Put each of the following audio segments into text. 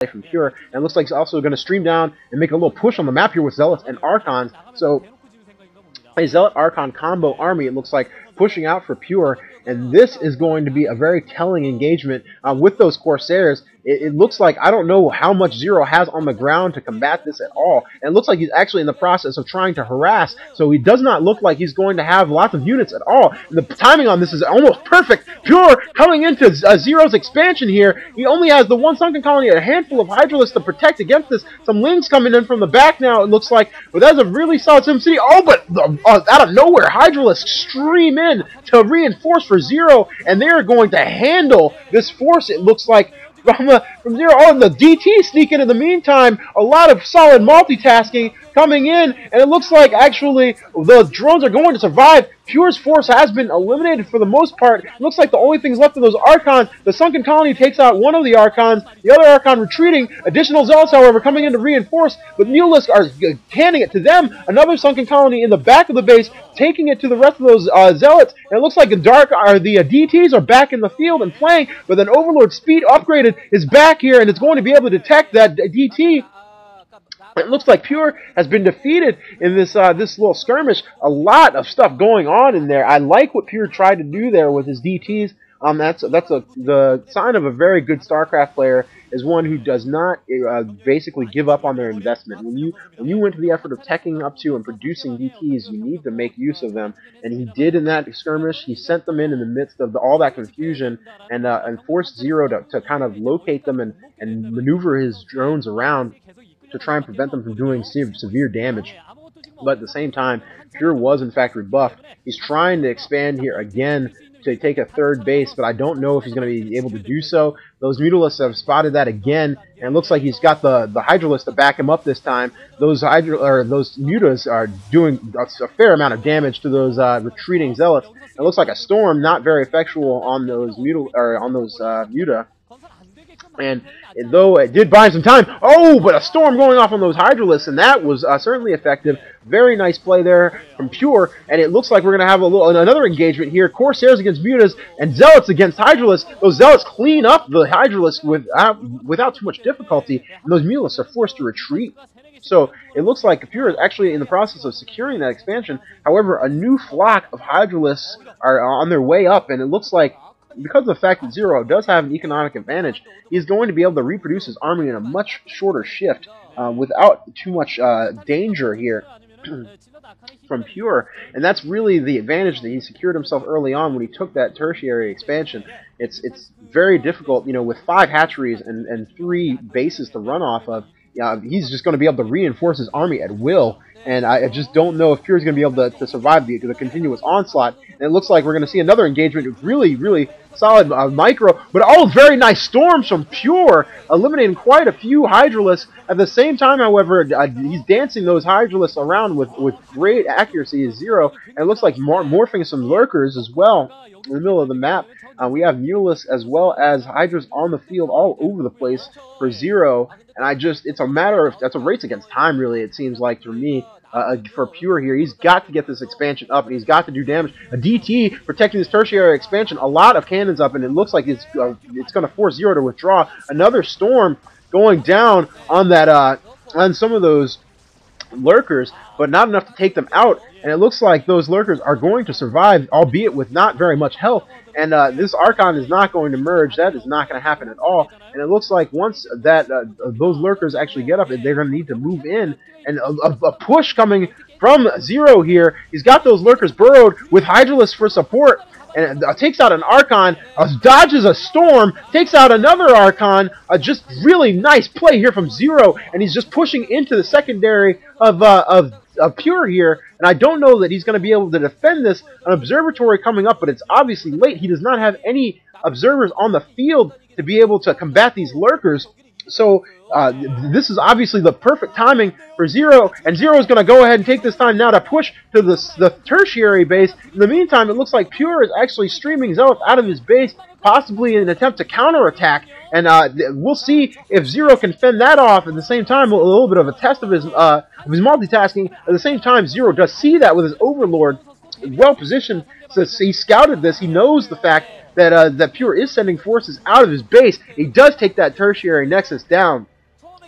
from Pure, and it looks like he's also going to stream down and make a little push on the map here with Zealots and Archons. So a Zealot Archon combo army, it looks like, pushing out for Pure, and this is going to be a very telling engagement with those Corsairs. It looks like, I don't know how much Zero has on the ground to combat this at all, and it looks like he's actually in the process of trying to harass, so he does not look like he's going to have lots of units at all. And the timing on this is almost perfect. Pure coming into Zero's expansion here. He only has the one sunken colony, a handful of Hydralisks to protect against this. Some Lings coming in from the back now, it looks like, but that's a really solid SimCity. Oh, but out of nowhere, Hydralisks stream in to reinforce for Zero, and they're going to handle this force, it looks like, from Zero. Oh, and the DT sneaking in the meantime. A lot of solid multitasking coming in, and it looks like actually the drones are going to survive. Pure's force has been eliminated for the most part. It looks like the only things left of those Archons. The sunken colony takes out one of the Archons, the other Archon retreating. Additional Zealots, however, coming in to reinforce, but Mutalisks are handing it to them. Another sunken colony in the back of the base, taking it to the rest of those Zealots. And it looks like the DTs are back in the field and playing, but then Overlord Speed upgraded is back here, and it's going to be able to detect that DT. It looks like Pure has been defeated in this this little skirmish. A lot of stuff going on in there. I like what Pure tried to do there with his DTs. The sign of a very good StarCraft player is one who does not basically give up on their investment. When you went to the effort of teching up to and producing DTs, you need to make use of them, and he did in that skirmish. He sent them in the midst of all that confusion and forced Zero to kind of locate them and maneuver his drones around to try and prevent them from doing severe damage. But at the same time, Pure was in fact rebuffed. He's trying to expand here again to take a third base, but I don't know if he's going to be able to do so. Those Mutalisks have spotted that again, and it looks like he's got the Hydralisks to back him up this time. Those Mutas are doing a fair amount of damage to those retreating Zealots. It looks like a storm, not very effectual on those Muta. And though it did buy some time, but a storm going off on those Hydralisks, and that was certainly effective. Very nice play there from Pure, and it looks like we're going to have another engagement here. Corsairs against Mutas and Zealots against Hydralisks. Those Zealots clean up the Hydralisks without too much difficulty, and those Mutalisks are forced to retreat. So it looks like Pure is actually in the process of securing that expansion. However, a new flock of Hydralisks are on their way up, and it looks like, because of the fact that Zero does have an economic advantage, he's going to be able to reproduce his army in a much shorter shift without too much danger here from Pure. And that's really the advantage that he secured himself early on when he took that tertiary expansion. It's very difficult, with 5 hatcheries and 3 bases to run off of. He's just going to be able to reinforce his army at will. And I just don't know if Pure is going to be able to survive the continuous onslaught. And it looks like we're going to see another engagement with really, really solid micro. But very nice storms from Pure, eliminating quite a few Hydralisks. At the same time, however, he's dancing those Hydralisks around with great accuracy as Zero. And it looks like morphing some lurkers as well in the middle of the map. We have Mutalisks as well as Hydras on the field all over the place for Zero. And it's a matter of, that's a race against time, really, it seems like, for me, for Pure here. He's got to get this expansion up, and he's got to do damage. A DT protecting this tertiary expansion, a lot of cannons up, and it looks like it's going to force Zero to withdraw. Another storm going down on that, on some of those lurkers, but not enough to take them out. And it looks like those lurkers are going to survive, albeit with not very much health. And this Archon is not going to merge. That is not going to happen at all. And it looks like once that those lurkers actually get up, they're going to need to move in. And a push coming from Zero here. He's got those lurkers burrowed with Hydralisks for support. And takes out an Archon, dodges a storm, takes out another Archon. Just really nice play here from Zero, and he's just pushing into the secondary of Pure here. And I don't know that he's going to be able to defend this. An observatory coming up, but it's obviously late. He does not have any observers on the field to be able to combat these lurkers. So this is obviously the perfect timing for Zero, and Zero is going to go ahead and take this time now to push to the tertiary base. In the meantime, it looks like Pure is actually streaming Zealots out of his base, possibly in an attempt to counterattack, and we'll see if Zero can fend that off. At the same time, a little bit of a test of his multitasking. At the same time, Zero does see that with his Overlord well positioned. So he scouted this. He knows the fact that Pure is sending forces out of his base. He does take that tertiary nexus down.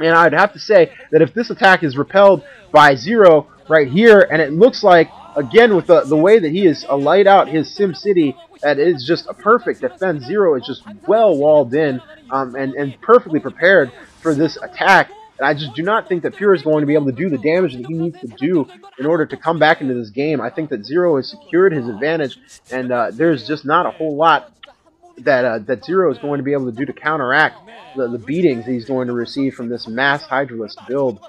And I'd have to say that if this attack is repelled by Zero right here, and it looks like, again, with the way that he has laid out his Sim City, that is just a perfect defense. Zero is just well walled in and perfectly prepared for this attack. And I just do not think that Pure is going to be able to do the damage that he needs to do in order to come back into this game. I think that Zero has secured his advantage, and there's just not a whole lot that Zero is going to be able to do to counteract the beatings he's going to receive from this mass Hydralisk build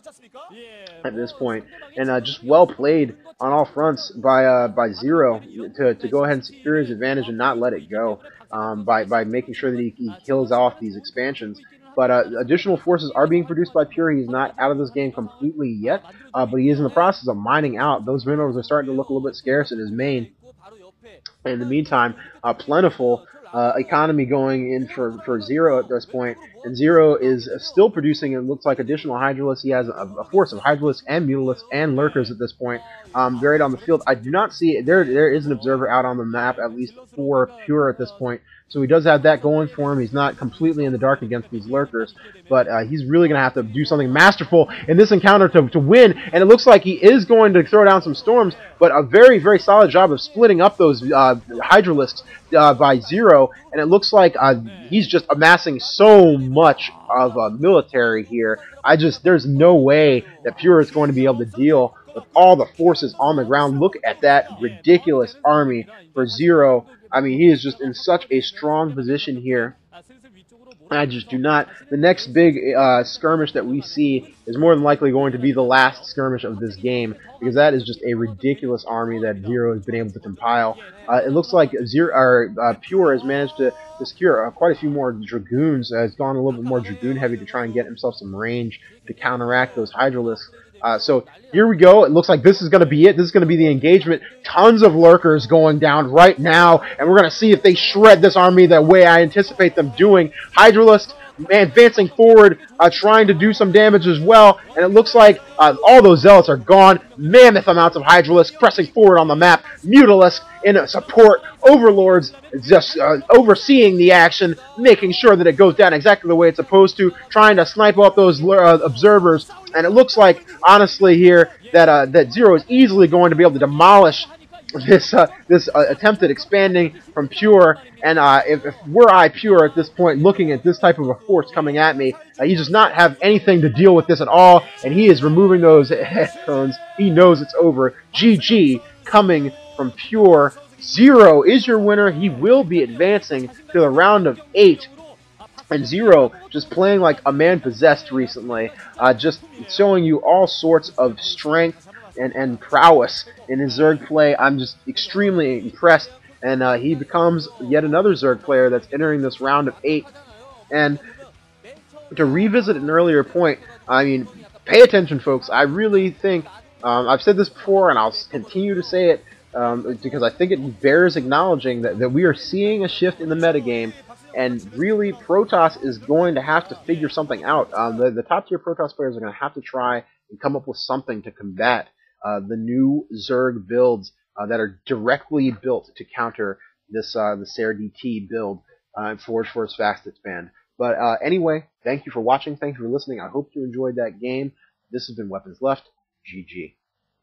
at this point. And just well played on all fronts by Zero to go ahead and secure his advantage and not let it go by making sure that he kills off these expansions. But additional forces are being produced by Pure. He's not out of this game completely yet, but he is in the process of mining out. Those minerals are starting to look a little bit scarce in his main. In the meantime, plentiful economy going in for Zero at this point, and Zero is still producing, it looks like, additional Hydralisks. He has a force of Hydralisks and Mutalisks and Lurkers at this point buried on the field. I do not see it. There is an observer out on the map, at least for Pure at this point, so he does have that going for him. He's not completely in the dark against these Lurkers, but he's really going to have to do something masterful in this encounter to win, and it looks like he is going to throw down some storms, but a very, very solid job of splitting up those Hydralisks by Zero, and it looks like he's just amassing so much of military here. There's no way that Pure is going to be able to deal with all the forces on the ground. Look at that ridiculous army for Zero. I mean, he is just in such a strong position here. I just do not. The next big skirmish that we see is more than likely going to be the last skirmish of this game, because that is just a ridiculous army that Zero has been able to compile. It looks like Pure has managed to secure quite a few more Dragoons. Has gone a little bit more Dragoon heavy to try and get himself some range to counteract those Hydralisks. So here we go. It looks like this is going to be it. This is going to be the engagement. Tons of Lurkers going down right now, and we're going to see if they shred this army the way I anticipate them doing. Hydralisk advancing forward, trying to do some damage as well, and it looks like all those Zealots are gone. Mammoth amounts of Hydralisk pressing forward on the map. Mutalisk in support. Overlords just overseeing the action, making sure that it goes down exactly the way it's supposed to, trying to snipe out those observers. And it looks like, honestly, here that Zero is easily going to be able to demolish this attempt at expanding from Pure. And if were I Pure at this point, looking at this type of a force coming at me, he does not have anything to deal with this at all, and he is removing those headphones. He knows it's over. GG coming from Pure. Zero is your winner. He will be advancing to the round of 8. And Zero just playing like a man possessed recently, just showing you all sorts of strength and prowess in his Zerg play. I'm just extremely impressed, and he becomes yet another Zerg player that's entering this round of 8. And to revisit an earlier point, I mean, pay attention, folks. I really think, I've said this before, and I'll continue to say it, because I think it bears acknowledging that we are seeing a shift in the metagame, and really Protoss is going to have to figure something out. The top tier Protoss players are going to have to try and come up with something to combat the new Zerg builds that are directly built to counter this the SARE-DT build Forge for its fastest band. But anyway, thank you for watching, thank you for listening. I hope you enjoyed that game. This has been Weapons Left. GG.